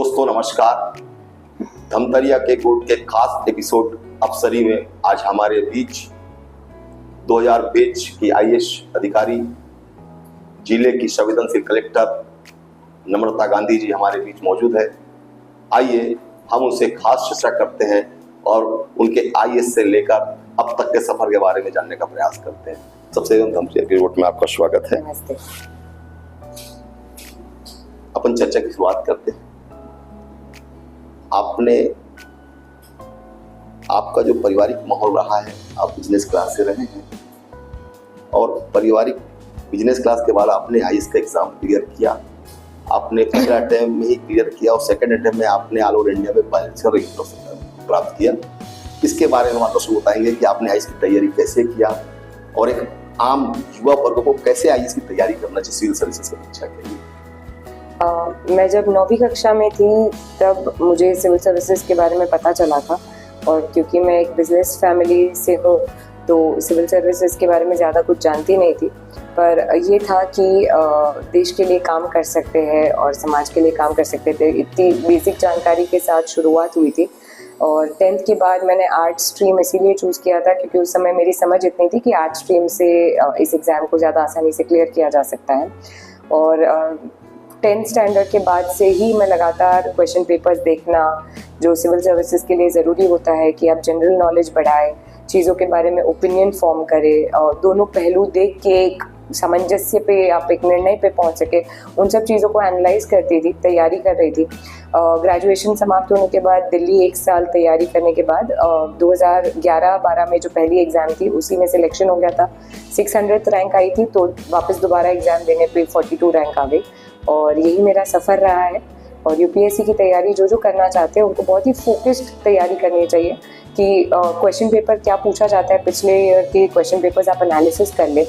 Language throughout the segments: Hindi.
दोस्तों नमस्कार। धमतरिया के कोर्ट के खास एपिसोड अफसरी में आज हमारे बीच 2000 बैच की आईएएस अधिकारी, जिले की संवेदनशील कलेक्टर नम्रता गांधी जी हमारे बीच मौजूद है। आइए हम उनसे खास चर्चा करते हैं और उनके आईएएस से लेकर अब तक के सफर के बारे में जानने का प्रयास करते हैं। सबसे पहले धमतरिया के कोर्ट में आपका स्वागत है। नमस्ते। अपन चर्चा की शुरुआत करते हैं। आपका जो पारिवारिक माहौल रहा है, आप बिजनेस क्लास से रहे हैं और पारिवारिक बिजनेस क्लास के बाद आपने आईएएस का एग्जाम क्लियर किया। आपने पहला अटेम्प्ट में ही क्लियर किया और सेकंड अटेम्प्ट में आपने ऑल ओवर इंडिया में बैचलर प्राप्त किया। इसके बारे में आप दोस्तों बताएंगे कि आपने आईएएस की तैयारी कैसे किया और एक आम युवा वर्ग को कैसे आईएएस की तैयारी करना चाहिए सिविल सर्विसेज की परीक्षा के लिए। मैं जब 9वीं कक्षा में थी तब मुझे सिविल सर्विसेज के बारे में पता चला था और क्योंकि मैं एक बिजनेस फैमिली से हूँ तो सिविल सर्विसेज के बारे में ज़्यादा कुछ जानती नहीं थी, पर ये था कि देश के लिए काम कर सकते हैं और समाज के लिए काम कर सकते थे। इतनी बेसिक जानकारी के साथ शुरुआत हुई थी। और 10th के बाद मैंने आर्ट स्ट्रीम इसीलिए चूज़ किया था क्योंकि उस समय मेरी समझ इतनी थी कि आर्ट स्ट्रीम से इस एग्ज़ाम को ज़्यादा आसानी से क्लियर किया जा सकता है। और 10th स्टैंडर्ड के बाद से ही मैं लगातार क्वेश्चन पेपर्स देखना, जो सिविल सर्विसेज के लिए ज़रूरी होता है कि आप जनरल नॉलेज बढ़ाएं, चीज़ों के बारे में ओपिनियन फॉर्म करें और दोनों पहलू देख के एक सामंजस्य पे आप एक निर्णय पे पहुंच सके, उन सब चीज़ों को एनालाइज करती थी, तैयारी कर रही थी। ग्रेजुएशन समाप्त होने के बाद दिल्ली 1 साल तैयारी करने के बाद 2011-12 में जो पहली एग्ज़ाम थी उसी में सिलेक्शन हो गया था। 600th रैंक आई थी तो वापस दोबारा एग्ज़ाम देने पे 42 रैंक आ गई और यही मेरा सफ़र रहा है। और यूपीएससी की तैयारी जो करना चाहते हैं उनको बहुत ही फोकस्ड तैयारी करनी चाहिए कि क्वेश्चन पेपर क्या पूछा जाता है, पिछले ईयर के क्वेश्चन पेपर्स आप एनालिसिस कर ले।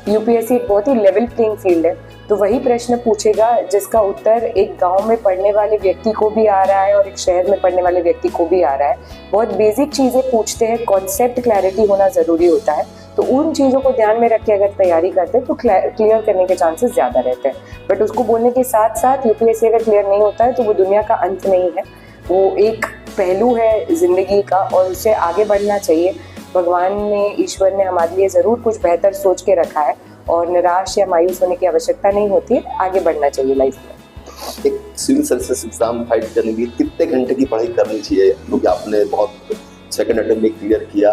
यूपीएससी एक बहुत ही लेवल प्लेइंग फील्ड है, तो वही प्रश्न पूछेगा जिसका उत्तर एक गांव में पढ़ने वाले व्यक्ति को भी आ रहा है और एक शहर में पढ़ने वाले व्यक्ति को भी आ रहा है। बहुत बेसिक चीज़ें पूछते हैं, कॉन्सेप्ट क्लैरिटी होना ज़रूरी होता है, तो उन चीज़ों को ध्यान में रख के अगर तैयारी करते हैं तो क्लियर करने के चांसेस ज़्यादा रहते हैं। बट उसको बोलने के साथ साथ यूपीएससी अगर क्लियर नहीं होता है तो वो दुनिया का अंत नहीं है, वो एक पहलू है ज़िंदगी का और उससे आगे बढ़ना चाहिए। भगवान ने, ईश्वर ने हमारे लिए ज़रूर कुछ बेहतर सोच के रखा है और निराश या मायूस होने की आवश्यकता नहीं होती है, आगे बढ़ना चाहिए लाइफ में। एक सिविल सर्विसेज एग्जाम फाइट करने के लिए कितने घंटे की पढ़ाई करनी चाहिए, क्योंकि आपने बहुत सेकंड अटेम्प्ट में क्लियर किया,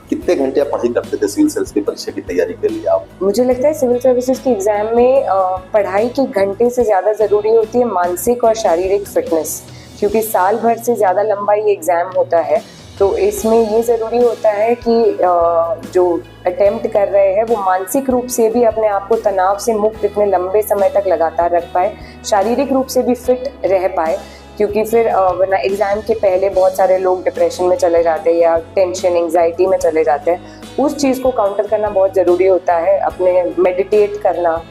कितने घंटे आप पढ़ाई करते थे सिविल सर्विस की परीक्षा की तैयारी के लिए आप? मुझे लगता है सिविल सर्विसेज के एग्जाम में पढ़ाई के घंटे से ज़्यादा ज़रूरी होती है मानसिक और शारीरिक फिटनेस, क्योंकि साल भर से ज़्यादा लंबा ये एग्ज़ाम होता है। तो इसमें ये ज़रूरी होता है कि जो अटेम्प्ट कर रहे हैं वो मानसिक रूप से भी अपने आप को तनाव से मुक्त इतने लंबे समय तक लगातार रख पाए, शारीरिक रूप से भी फिट रह पाए, क्योंकि फिर वरना एग्ज़ाम के पहले बहुत सारे लोग डिप्रेशन में चले जाते हैं या टेंशन एंग्जाइटी में चले जाते हैं। उस चीज़ को काउंटर करना बहुत ज़रूरी होता है। अपने मेडिटेट करना,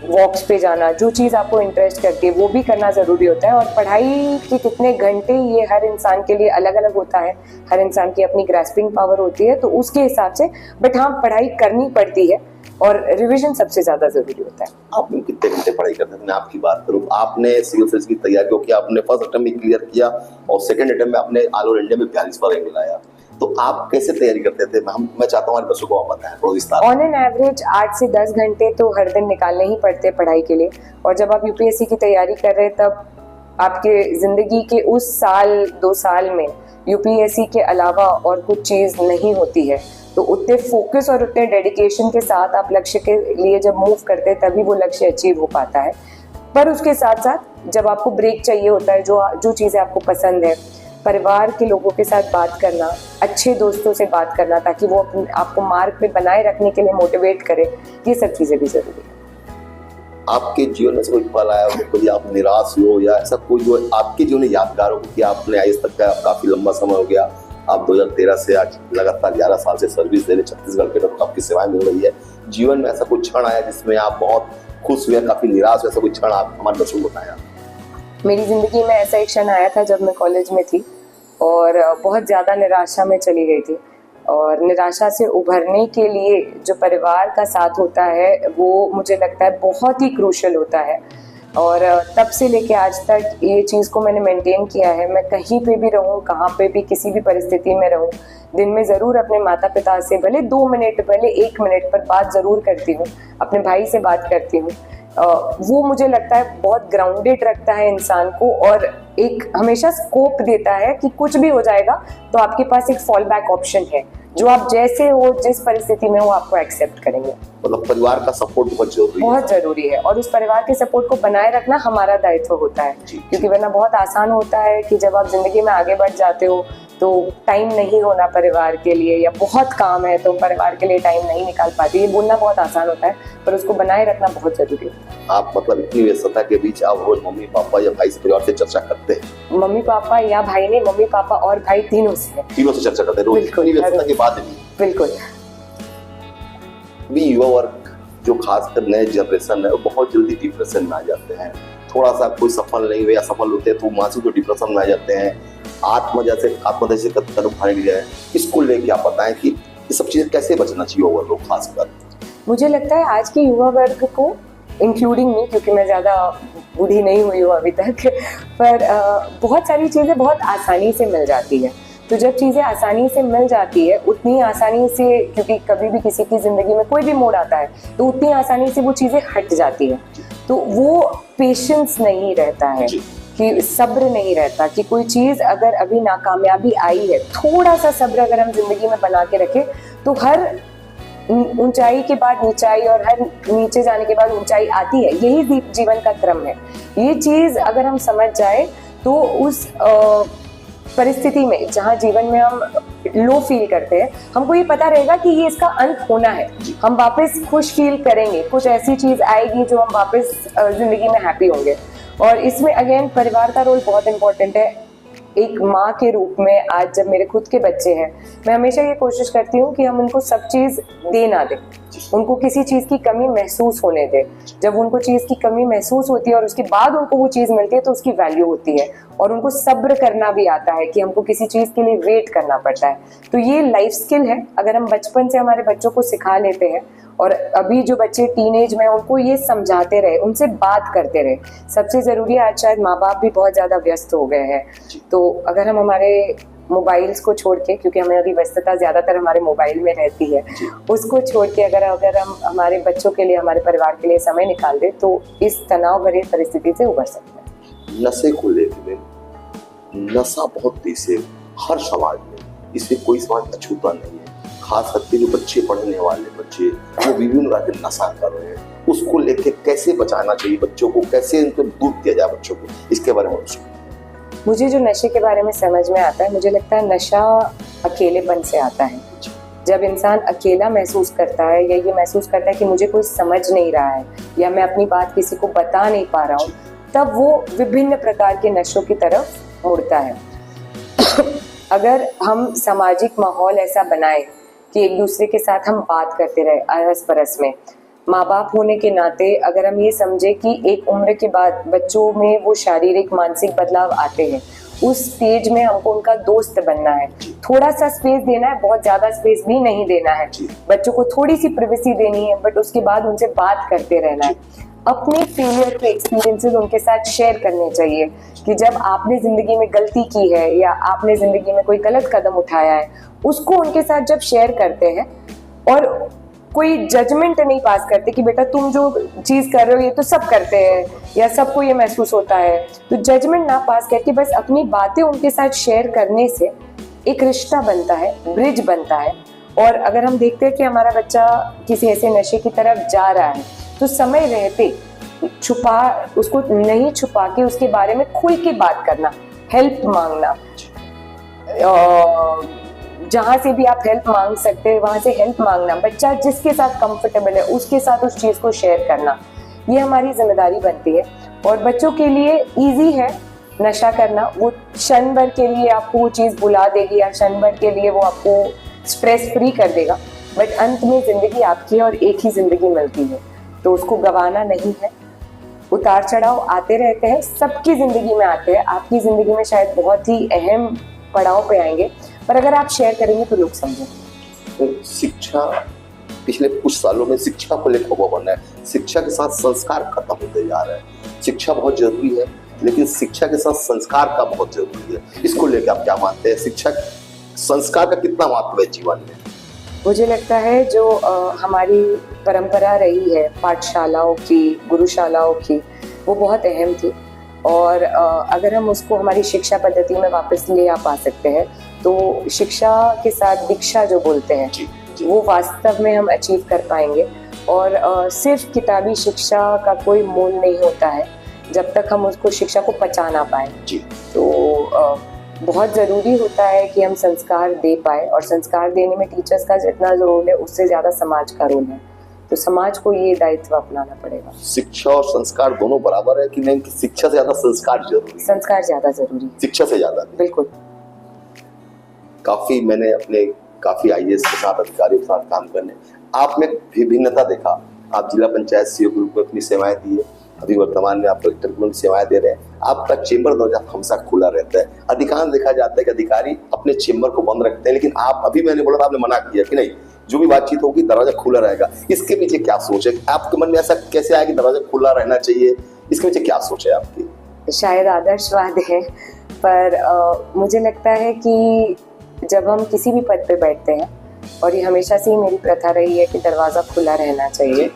वॉक्स पे जाना, जो चीज़ आपको इंटरेस्ट करती है वो भी करना ज़रूरी होता है। और पढ़ाई के कितने घंटे ये हर इंसान के लिए अलग अलग होता है, हर इंसान की अपनी ग्रास्पिंग पावर होती है, तो उसके हिसाब से बट हाँ पढ़ाई करनी पड़ती है और रिवीजन सबसे ज़्यादा ज़रूरी होता है। आपने कितने घंटे पढ़ाई करते थे? मैं आपकी बात करूँ, आपने सिविल सर्विस की तैयारी को किया, आपने फर्स्ट अटेम्प्ट में क्लियर किया और सेकंड अटेम्प्ट में आपने ऑल ओवर इंडिया में 42 रैंक लाया, तो आप कैसे तैयारी करते थे? मैं चाहता हूँ हमारे बच्चों को आप बताएं। ऑन एन एवरेज 8 से 10 घंटे तो हर दिन निकालने ही पड़ते हैं पढ़ाई के लिए। और जब आप यूपीएससी की तैयारी कर रहे हैं तब आपके ज़िंदगी के उस साल 2 साल में यूपीएससी के अलावा और कुछ चीज़ नहीं होती है, तो उतने फोकस और उतने डेडिकेशन के साथ आप लक्ष्य के लिए जब मूव करते हैं तभी वो लक्ष्य अचीव हो पाता है। पर उसके साथ साथ जब आपको ब्रेक चाहिए होता है, जो चीज़ें आपको पसंद है, परिवार के लोगों के साथ बात करना, अच्छे दोस्तों से बात करना ताकि वो आपको मार्ग पे बनाए रखने के लिए मोटिवेट करे, ये सब चीज़ें भी ज़रूरी है। आपके जीवन में से कोई पल आया हो, कभी आप निराश हो या ऐसा कोई जो आपके जीवन में यादगार हो कि आपने आईएएस तक का काफ़ी लंबा समय हो गया, आप 2013 से आज लगातार 11 साल से सर्विस दे रहे, छत्तीसगढ़ के लोग आपकी सेवाएं मिल रही है, जीवन में ऐसा कोई क्षण आया जिसमें आप बहुत खुश हुए, काफ़ी निराश हुए, ऐसा कोई क्षण आप हमारे बच्चों को बताया? मेरी ज़िंदगी में ऐसा एक क्षण आया था जब मैं कॉलेज में थी और बहुत ज़्यादा निराशा में चली गई थी। और निराशा से उभरने के लिए जो परिवार का साथ होता है वो मुझे लगता है बहुत ही क्रूशल होता है। और तब से लेके आज तक ये चीज़ को मैंने मेंटेन किया है। मैं कहीं पे भी रहूँ, कहाँ पे भी, किसी भी परिस्थिति में रहूँ, दिन में ज़रूर अपने माता पिता से भले 2 मिनट, भले 1 मिनट पर बात ज़रूर करती हूँ, अपने भाई से बात करती हूँ। वो मुझे लगता है बहुत ग्राउंडेड रखता है इंसान को, और एक हमेशा स्कोप देता है कि कुछ भी हो जाएगा तो आपके पास एक फॉल बैक ऑप्शन है, जो आप जैसे हो, जिस परिस्थिति में हो, आपको एक्सेप्ट करेंगे। मतलब परिवार का सपोर्ट बहुत जरूरी है, और उस परिवार के सपोर्ट को बनाए रखना हमारा दायित्व होता है, क्योंकि वरना बहुत आसान होता है कि जब आप जिंदगी में आगे बढ़ जाते हो तो टाइम नहीं होना परिवार के लिए, या बहुत काम है तो परिवार के लिए टाइम नहीं निकाल पाती। ये बोलना बहुत आसान होता है, पर उसको बनाए रखना बहुत जरूरी है। आप मतलब इतनी व्यस्तता के बीच आप रोज मम्मी पापा या भाई से, परिवार से चर्चा करते हैं? मम्मी पापा या भाई नहीं, मम्मी पापा और भाई तीनों से चर्चा करते हैं रोज, इतनी व्यस्तता के बाद भी? बिल्कुल। भी युवा वर्ग जो खासकर नए जनरेशन है, वो बहुत जल्दी डिप्रेशन में आ जाते हैं। थोड़ा सा कोई सफल नहीं हुए या सफल होते हैं तो मानसिक डिप्रेशन में आ जाते हैं, आत्महत्या से कदम उठाने लगे हैं। इसको लेके आप बताएं कि ये सब चीजें कैसे बचना चाहिए युवा वर्ग खासकर? मुझे लगता है आज के युवा वर्ग को, इंक्लूडिंग मी, क्योंकि मैं ज़्यादा बूढ़ी नहीं हुई हूँ अभी तक, पर बहुत सारी चीज़ें बहुत आसानी से मिल जाती है। तो जब चीज़ें आसानी से मिल जाती है, उतनी आसानी से, क्योंकि कभी भी किसी की ज़िंदगी में कोई भी मोड़ आता है तो उतनी आसानी से वो चीज़ें हट जाती है। तो वो पेशेंस नहीं रहता है, कि सब्र नहीं रहता, कि कोई चीज़ अगर अभी नाकामयाबी आई है, थोड़ा सा सब्र अगर हम जिंदगी में बना के रखें तो हर ऊंचाई के बाद नीचाई और हर नीचे जाने के बाद ऊंचाई आती है। यही जीवन का क्रम है। ये चीज़ अगर हम समझ जाए तो उस परिस्थिति में जहाँ जीवन में हम लो फील करते हैं, हमको ये पता रहेगा कि ये इसका अंत होना है, हम वापस खुश फील करेंगे, कुछ ऐसी चीज़ आएगी जो हम वापस जिंदगी में हैप्पी होंगे। और इसमें अगेन परिवार का रोल बहुत इम्पोर्टेंट है। एक माँ के रूप में आज जब मेरे खुद के बच्चे हैं, मैं हमेशा ये कोशिश करती हूँ कि हम उनको सब चीज़ दे ना दें, उनको किसी चीज़ की कमी महसूस होने दें। जब उनको चीज़ की कमी महसूस होती है और उसके बाद उनको वो चीज़ मिलती है तो उसकी वैल्यू होती है, और उनको सब्र करना भी आता है कि हमको किसी चीज़ के लिए वेट करना पड़ता है। तो ये लाइफ स्किल है, अगर हम बचपन से हमारे बच्चों को सिखा लेते हैं, और अभी जो बच्चे टीनेज में, उनको ये समझाते रहे, उनसे बात करते रहे। सबसे ज़रूरी है, आज शायद माँ बाप भी बहुत ज़्यादा व्यस्त हो गए हैं, तो अगर हम हमारे मोबाइल्स को छोड़ के, क्योंकि हमारी व्यस्तता ज़्यादातर हमारे मोबाइल में रहती है, उसको छोड़ के अगर हम हमारे बच्चों के लिए, हमारे परिवार के लिए समय निकाल दें तो इस तनाव भरी परिस्थिति से उबर सकते हैं। नशे को लेकर, नशा बहुत तेज है हर समाज में, इसे कोई समाज अछूता नहीं है। खास करके जो बच्चे, पढ़ने वाले बच्चे, वो विभिन्न प्रकार के नशा कर रहे हैं, उसको लेके कैसे बचाना चाहिए बच्चों को, कैसे इनको दूर किया जाए बच्चों को, इसके बारे में मुझे जो नशे के बारे में समझ में आता है, मुझे लगता है नशा अकेलेपन से आता है। जब इंसान अकेला महसूस करता है, या ये महसूस करता है कि मुझे कोई समझ नहीं रहा है, या मैं अपनी बात किसी को बता नहीं पा रहा हूँ, तब वो विभिन्न प्रकार के नशों की तरफ मुड़ता है। अगर हम सामाजिक माहौल ऐसा बनाए कि एक दूसरे के साथ हम बात करते रहे अरस परस में, माँ बाप होने के नाते अगर हम ये समझे कि एक उम्र के बाद बच्चों में वो शारीरिक मानसिक बदलाव आते हैं, उस स्टेज में हमको उनका दोस्त बनना है, थोड़ा सा स्पेस देना है, बहुत ज़्यादा स्पेस भी नहीं देना है, बच्चों को थोड़ी सी प्राइवेसी देनी है, बट उसके बाद उनसे बात करते रहना है। अपने फेलियर के एक्सपीरियंसेस उनके साथ शेयर करने चाहिए कि जब आपने ज़िंदगी में गलती की है या आपने ज़िंदगी में कोई गलत कदम उठाया है, उसको उनके साथ जब शेयर करते हैं, और कोई जजमेंट नहीं पास करते कि बेटा तुम जो चीज़ कर रहे हो ये तो सब करते हैं या सबको ये महसूस होता है, तो जजमेंट ना पास करके बस अपनी बातें उनके साथ शेयर करने से एक रिश्ता बनता है, ब्रिज बनता है। और अगर हम देखते हैं कि हमारा बच्चा किसी ऐसे नशे की तरफ जा रहा है, तो समय रहते उसको नहीं छुपा के उसके बारे में खुल के बात करना, हेल्प मांगना, जहाँ से भी आप हेल्प मांग सकते हैं वहाँ से हेल्प मांगना, बच्चा जिसके साथ कंफर्टेबल है उसके साथ उस चीज़ को शेयर करना, ये हमारी जिम्मेदारी बनती है। और बच्चों के लिए इजी है नशा करना, वो क्षण भर के लिए आपको वो चीज़ बुला देगी या क्षण भर के लिए वो आपको स्ट्रेस फ्री कर देगा, बट अंत में ज़िंदगी आपकी है और एक ही ज़िंदगी मिलती है, तो उसको गंवाना नहीं है। उतार चढ़ाव आते रहते हैं, सबकी ज़िंदगी में आते हैं, आपकी ज़िंदगी में शायद बहुत ही अहम पड़ाव पे आएंगे, पर अगर आप शेयर करेंगे तो लोग समझेंगे। तो शिक्षा, पिछले कुछ सालों में शिक्षा को लेकर बना है, शिक्षा के साथ संस्कार खत्म होते जा रहे हैं। शिक्षा बहुत जरूरी है, लेकिन शिक्षा के साथ संस्कार का बहुत जरूरी है। इसको लेकर आप क्या मानते हैं? शिक्षा संस्कार का कितना महत्व है जीवन में? मुझे लगता है जो हमारी परंपरा रही है पाठशालाओं की, गुरुशालाओं की, वो बहुत अहम थी। और अगर हम उसको हमारी शिक्षा पद्धति में वापस ले आ पा सकते हैं तो शिक्षा के साथ दीक्षा जो बोलते हैं वो वास्तव में हम अचीव कर पाएंगे। और सिर्फ किताबी शिक्षा का कोई मोल नहीं होता है जब तक हम उसको शिक्षा को पचा ना पाए। तो बहुत ज़रूरी होता है कि हम संस्कार दे पाए, और संस्कार देने में टीचर्स का जितना रोल है उससे ज़्यादा समाज का रोल है। तो समाज को ये दायित्व अपनाना पड़ेगा। शिक्षा और संस्कार दोनों बराबर है कि नहीं, कि शिक्षा से ज्यादा संस्कार जरूरी है? संस्कार ज्यादा जरूरी है, शिक्षा से ज्यादा। बिल्कुल। काफी मैंने अपने काफी आईएएस के साथ, अधिकारियों के साथ काम करने, आप में भिन्नता देखा। आप जिला पंचायत सीईओ के रूप में अपनी सेवाएं दी है, अभी वर्तमान में आप कलेक्टर के रूप में सेवाएं दे रहे हैं। आपका चेंबर दरवाजा हमेशा खुला रहता है। अधिकांश देखा जाता है कि अधिकारी अपने चेंबर को बंद रखते हैं, लेकिन आप, अभी मैंने बोला था, आपने मना किया कि नहीं, जो भी बातचीत होगी दरवाजा खुला रहेगा। इसके पीछे क्या सोच है? आपके मन में ऐसा कैसे आया कि दरवाजा खुला रहना चाहिए? इसके पीछे क्या सोच है आपकी? शायद आदर्शवाद है, पर मुझे लगता है कि जब हम किसी भी पद पे बैठते हैं, और ये हमेशा से ही मेरी प्रथा रही है कि दरवाज़ा खुला रहना चाहिए।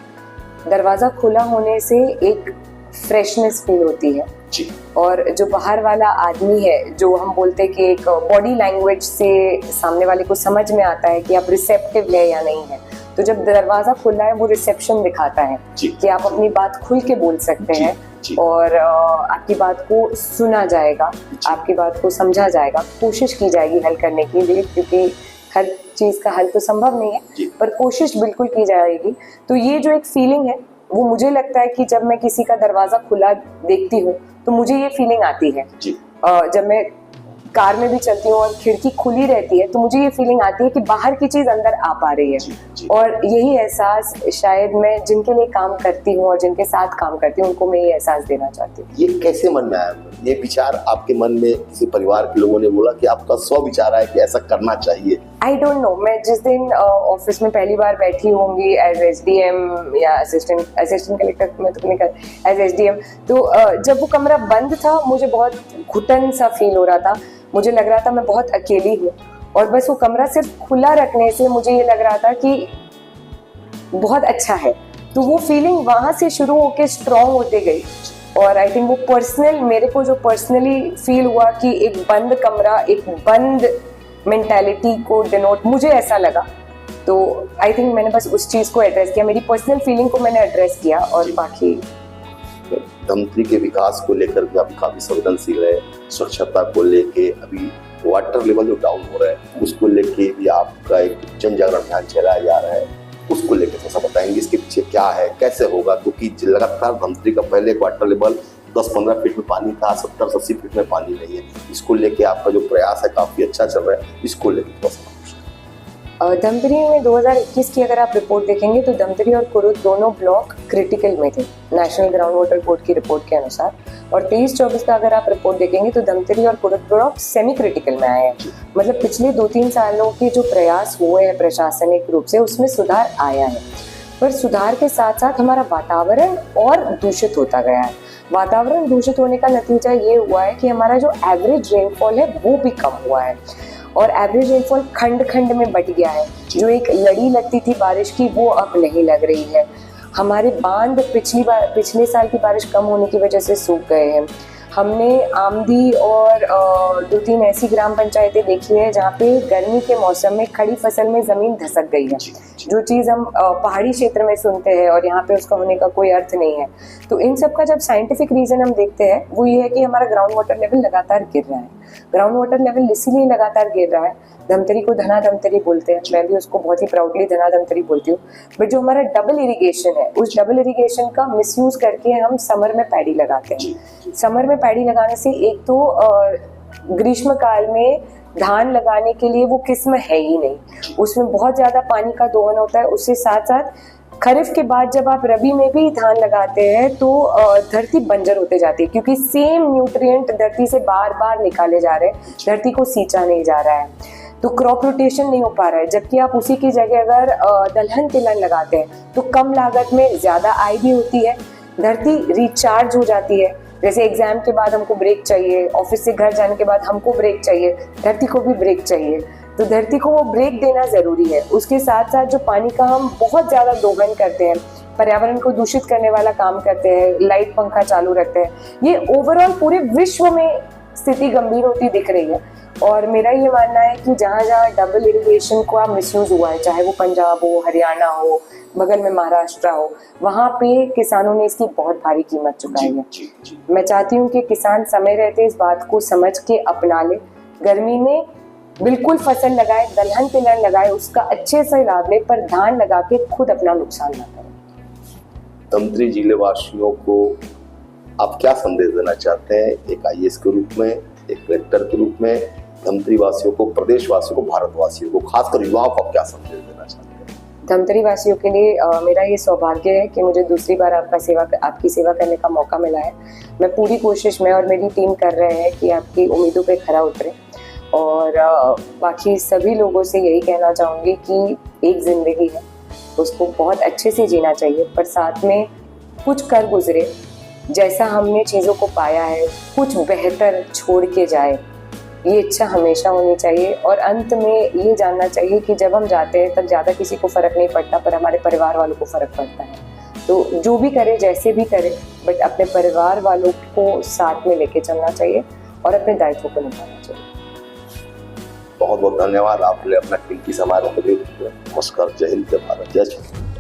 दरवाज़ा खुला होने से एक फ्रेशनेस फील होती है जी। और जो बाहर वाला आदमी है, जो हम बोलते हैं कि एक बॉडी लैंग्वेज से सामने वाले को समझ में आता है कि आप रिसेप्टिव है या नहीं है। तो जब दरवाज़ा खुला है वो रिसेप्शन दिखाता है कि आप अपनी बात खुल के बोल सकते हैं, और आपकी बात को सुना जाएगा, आपकी बात को समझा जाएगा, कोशिश की जाएगी हल करने के लिए, क्योंकि हर चीज़ का हल तो संभव नहीं है, पर कोशिश बिल्कुल की जाएगी। तो ये जो एक फीलिंग है, वो मुझे लगता है कि जब मैं किसी का दरवाज़ा खुला देखती हूँ तो मुझे ये फीलिंग आती है। जब मैं कार में भी चलती हूँ और खिड़की खुली रहती है तो मुझे ये फीलिंग आती है कि बाहर की चीज़ अंदर आ पा रही है। और यही एहसास शायद मैं जिनके लिए काम करती हूँ और जिनके साथ काम करती हूँ, उनको मैं ये एहसास देना चाहती हूँ। ये कैसे मन में आया? ये विचार आपके मन में किसी परिवार के लोगों ने बोला कि आपका स्व विचार है कि ऐसा करना चाहिए? I don't know. मैं जिस दिन ऑफिस में पहली बार बैठी होंगी एज SDM या असिस्टेंट कलेक्टर में तो नहीं कर, एज SDM, तो जब वो कमरा बंद था मुझे बहुत घुटन सा फील हो रहा था। मुझे लग रहा था मैं बहुत अकेली हूँ, और बस वो कमरा सिर्फ खुला रखने से मुझे ये लग रहा था कि बहुत अच्छा है। तो वो फीलिंग वहाँ से शुरू होकर स्ट्रॉन्ग होते गई, और आई थिंक वो पर्सनल, मेरे को जो पर्सनली फील हुआ कि एक बंद कमरा, एक बंद मेंटालिटी को डिनोट, मुझे ऐसा लगा। तो आई थिंक मैंने बस उस चीज़ को एड्रेस किया, मेरी पर्सनल फीलिंग को मैंने एड्रेस किया, और बाकी धमतरी के विकास को लेकर भी आप काफी संवेदनशील है। स्वच्छता को लेके अभी वाटर लेवल जो डाउन हो रहा है उसको लेके भी आपका एक जन जागरण अभियान चलाया जा रहा है, उसको लेके थोड़ा सा बताएंगे इसके पीछे क्या है, कैसे होगा? क्योंकि लगातार धमतरी का पहले वाटर लेवल 10-15 फीट में पानी था, 70-80 फीट में पानी नहीं है। इसको लेके आपका जो प्रयास है काफी अच्छा चल रहा है, इसको लेके थोड़ा सा। धमतरी में 2021 की अगर आप रिपोर्ट देखेंगे तो धमतरी और कुरुद दोनों ब्लॉक क्रिटिकल में थे नेशनल ग्राउंड वाटर बोर्ड की रिपोर्ट के अनुसार, और 23-24 का अगर आप रिपोर्ट देखेंगे तो धमतरी और कुरुद ब्लॉक सेमी क्रिटिकल में आए हैं। मतलब पिछले 2-3 सालों के जो प्रयास हुए हैं प्रशासनिक रूप से, उसमें सुधार आया है, पर सुधार के साथ साथ हमारा वातावरण और दूषित होता गया है। वातावरण दूषित होने का नतीजा ये हुआ है कि हमारा जो एवरेज रेनफॉल है वो भी कम हुआ है, और एवरेज रेनफॉल खंड खंड में बट गया है। जो एक लड़ी लगती थी बारिश की वो अब नहीं लग रही है। हमारे बांध पिछले साल की बारिश कम होने की वजह से सूख गए हैं। हमने आमदी और 2-3 ऐसी ग्राम पंचायतें देखी है जहाँ पे गर्मी के मौसम में खड़ी फसल में जमीन धसक गई है, जो चीज़ हम पहाड़ी क्षेत्र में सुनते हैं और यहाँ पे उसका होने का कोई अर्थ नहीं है। तो इन सब का जब साइंटिफिक रीजन हम देखते हैं वो ये है कि हमारा ग्राउंड वाटर लेवल लगातार गिर रहा है। ग्राउंड वाटर लेवल इसीलिए लगातार गिर रहा है, धमतरी को धना धमतरी बोलते हैं, मैं भी उसको बहुत ही प्राउडली धना धमतरी बोलती हूँ, बट जो हमारा डबल इरिगेशन है उस डबल इरिगेशन का मिसयूज करके हम समर में पैडी लगाते हैं। समर में पैडी लगाने से एक तो ग्रीष्म काल में धान लगाने के लिए वो किस्म है ही नहीं, उसमें बहुत ज्यादा पानी का दोहन होता है। उससे साथ साथ खरीफ के बाद जब आप रबी में भी धान लगाते हैं तो धरती बंजर होते जाती है, क्योंकि सेम न्यूट्रिएंट धरती से बार बार निकाले जा रहे हैं, धरती को सींचा नहीं जा रहा है, तो क्रॉप रोटेशन नहीं हो पा रहा है। जबकि आप उसी की जगह अगर दलहन तिलहन लगाते हैं तो कम लागत में ज्यादा आय भी होती है, धरती रिचार्ज हो जाती है। जैसे एग्जाम के बाद हमको ब्रेक चाहिए, ऑफिस से घर जाने के बाद हमको ब्रेक चाहिए, धरती को भी ब्रेक चाहिए। तो धरती को वो ब्रेक देना जरूरी है। उसके साथ साथ जो पानी का हम बहुत ज्यादा दोहन करते हैं, पर्यावरण को दूषित करने वाला काम करते हैं, लाइट पंखा चालू रखते हैं, ये ओवरऑल पूरे विश्व में स्थिति गंभीर होती दिख रही है। और मेरा ये मानना है कि जहाँ जहाँ डबल इरिगेशन का मिसयूज हुआ है, चाहे वो पंजाब हो, हरियाणा हो, बगल में महाराष्ट्र हो, वहाँ पे किसानों ने इसकी बहुत भारी कीमत चुकाई है। मैं चाहती हूँ कि किसान समय रहते इस बात को समझ के अपना ले, गर्मी में बिल्कुल फसल लगाए, दलहन तिलहन लगाए, उसका अच्छे से लाभ ले, पर धान लगा के खुद अपना नुकसान ना करे। धमतरी जिले वासियों को आप क्या संदेश देना चाहते हैं, एक आईएएस के रूप में, एक कलेक्टर के रूप में, धमतरी वासियों को, प्रदेशवासियों को, भारतवासियों को, खासकर युवाओं को आप क्या संदेश देना चाहते हैं? धमतरी वासियों के लिए मेरा ये सौभाग्य है कि मुझे दूसरी बार आपकी सेवा करने का मौका मिला है। मैं पूरी कोशिश में और मेरी टीम कर रहे हैं कि आपकी उम्मीदों पे खरा उतरे। और बाकी सभी लोगों से यही कहना चाहूँगी कि एक जिंदगी है, उसको बहुत अच्छे से जीना चाहिए, पर साथ में कुछ कर गुजरे। जैसा हमने चीज़ों को पाया है, कुछ बेहतर छोड़ के जाए, ये इच्छा हमेशा होनी चाहिए। और अंत में ये जानना चाहिए कि जब हम जाते हैं तब ज़्यादा किसी को फ़र्क नहीं पड़ता, पर हमारे परिवार वालों को फ़र्क पड़ता है। तो जो भी करे, जैसे भी करे, बट अपने परिवार वालों को साथ में लेके चलना चाहिए और अपने दायित्व को निभाना चाहिए। बहुत बहुत धन्यवाद, आपने अपना कीमती समय दिया। नमस्कार, जय हिंद, जय भारत, जय श्री राम।